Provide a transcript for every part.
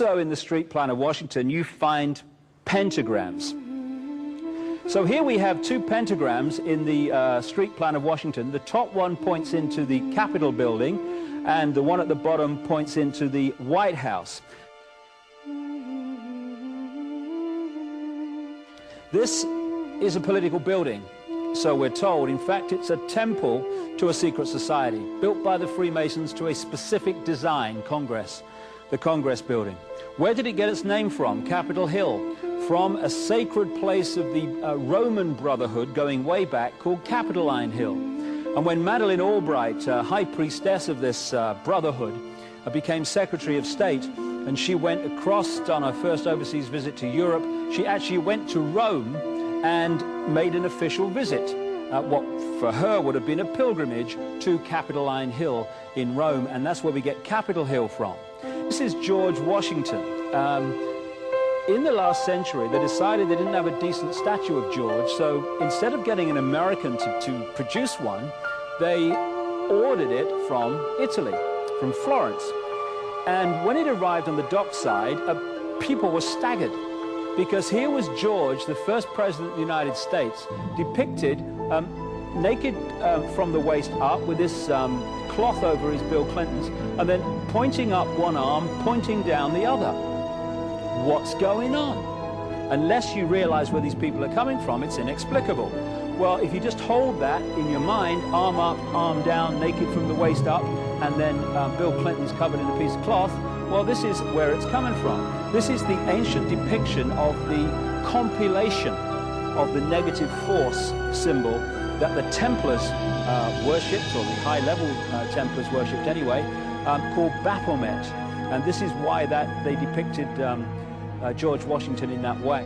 Also in the street plan of Washington, you find pentagrams. So here we have two pentagrams in the street plan of Washington. The top one points into the Capitol building, and the one at the bottom points into the White House. This is a political building, so we're told. In fact, it's a temple to a secret society, built by the Freemasons to a specific design, Congress, the Congress building. Where did it get its name from? Capitol Hill, from a sacred place of the Roman Brotherhood going way back called Capitoline Hill. And when Madeleine Albright, high priestess of this brotherhood, became Secretary of State, and she went across on her first overseas visit to Europe, she actually went to Rome and made an official visit, what for her would have been a pilgrimage to Capitoline Hill in Rome, and that's where we get Capitol Hill from. This is George Washington. In the last century, they decided they didn't have a decent statue of George, so instead of getting an American to produce one, they ordered it from Italy, from Florence. And when it arrived on the dockside, people were staggered, because here was George, the first president of the United States, depicted naked from the waist up with this cloth over his Bill Clinton's, and then pointing up one arm, pointing down the other. What's going on? Unless you realize where these people are coming from, it's inexplicable. Well, if you just hold that in your mind, arm up, arm down, naked from the waist up, and then Bill Clinton's covered in a piece of cloth, well, this is where it's coming from. This is the ancient depiction of the compilation of the negative force symbol that the Templars worshipped, or the high-level Templars worshipped anyway, called Baphomet. And this is why that they depicted George Washington in that way.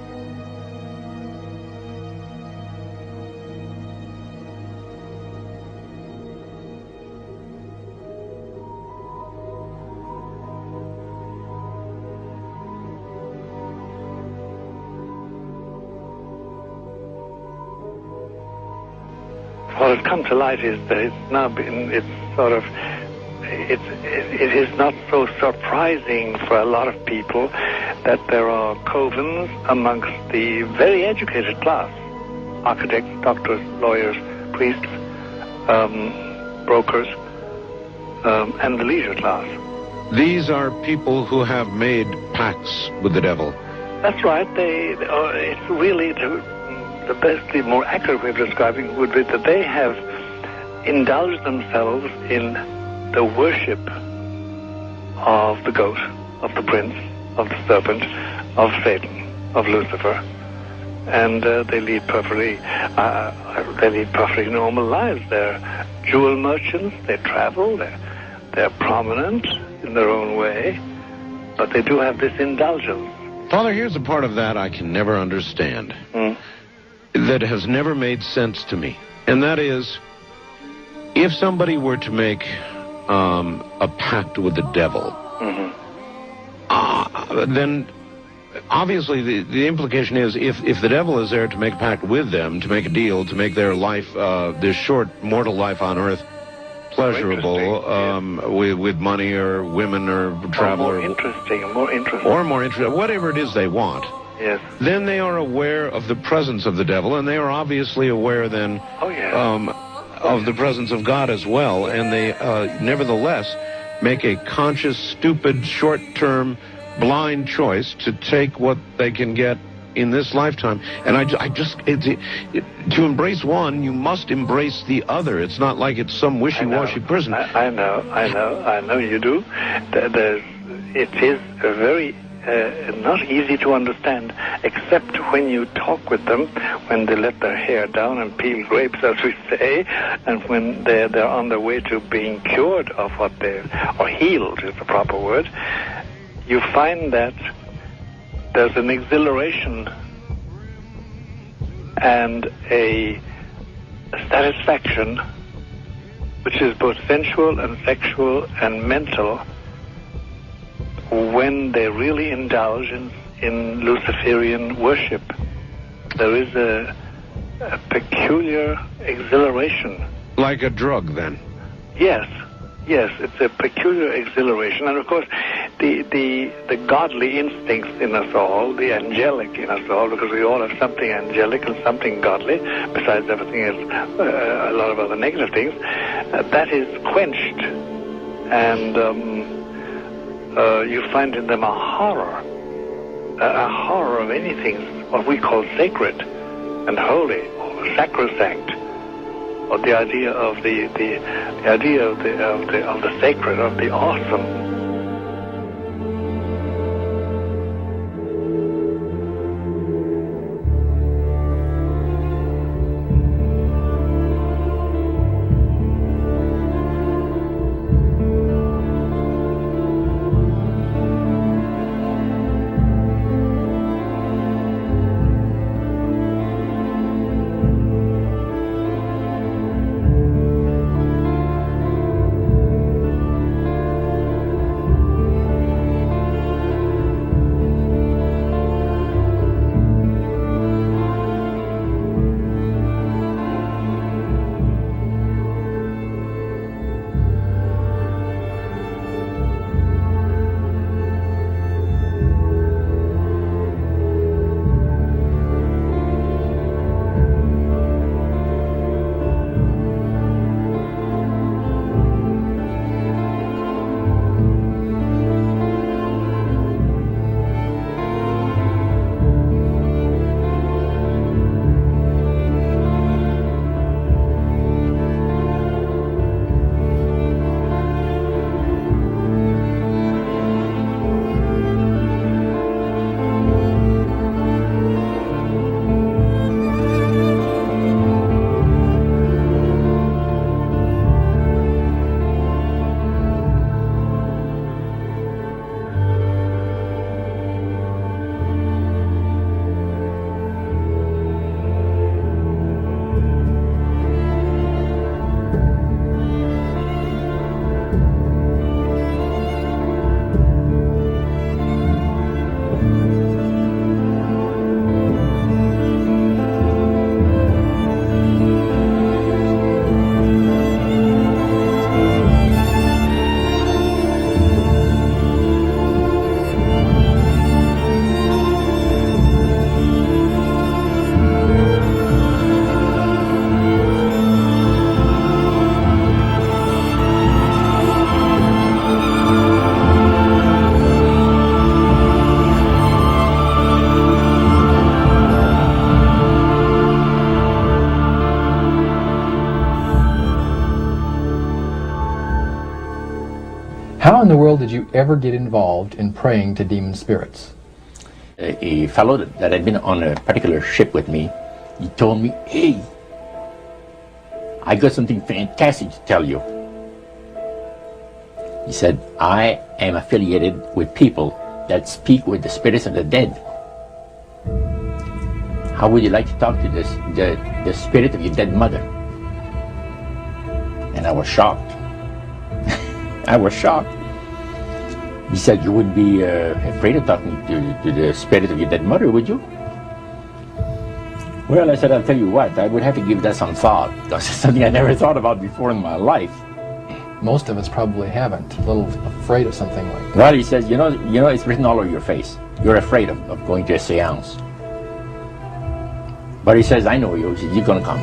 What has come to light is that it's now been, it is not so surprising for a lot of people that there are covens amongst the very educated class, architects, doctors, lawyers, priests, brokers, and the leisure class. These are people who have made pacts with the devil. That's right. It's really the best, the more accurate way of describing would be that they have indulged themselves in the worship of the goat, of the prince, of the serpent, of Satan, of Lucifer, and they lead perfectly normal lives. They're jewel merchants. They travel. They're prominent in their own way, but they do have this indulgence. Father, here's a part of that I can never understand. That has never made sense to me. And that is, if somebody were to make a pact with the devil, then obviously the implication is if the devil is there to make a pact with them, to make a deal, to make their life, this short mortal life on earth, pleasurable, with money or women or travel, or more interesting, whatever it is they want. Yes. Then they are aware of the presence of the devil, and they are obviously aware then of the presence of God as well, and they nevertheless make a conscious, stupid, short-term, blind choice to take what they can get in this lifetime. And to embrace one, you must embrace the other. It's not like it's some wishy-washy person. I know you do. It is a very not easy to understand, except when you talk with them, when they let their hair down and peel grapes, as we say, and when they're on their way to being cured of or healed is the proper word. You find that there's an exhilaration and a satisfaction which is both sensual and sexual and mental when they really indulge in Luciferian worship. There is a peculiar exhilaration. Like a drug, then? Yes, it's a peculiar exhilaration. And of course, the godly instincts in us all, the angelic in us all, because we all have something angelic and something godly, besides everything else, a lot of other negative things, that is quenched. And you find in them a horror of anything, what we call sacred and holy, or sacrosanct, or the idea of the idea of the sacred, of the awesome. How in the world did you ever get involved in praying to demon spirits? A fellow that had been on a particular ship with me, he told me, "Hey, I got something fantastic to tell you." He said, "I am affiliated with people that speak with the spirits of the dead. How would you like to talk to the spirit of your dead mother?" And I was shocked. I was shocked. He said, "You wouldn't be afraid of talking to the spirit of your dead mother, would you?" Well, I said, "I'll tell you what, I would have to give that some thought, because it's something I never thought about before in my life." Most of us probably haven't. A little afraid of something like that. Well, he says, you know, it's written all over your face. You're afraid of going to a seance. But he says, "I know you. He says, you're going to come."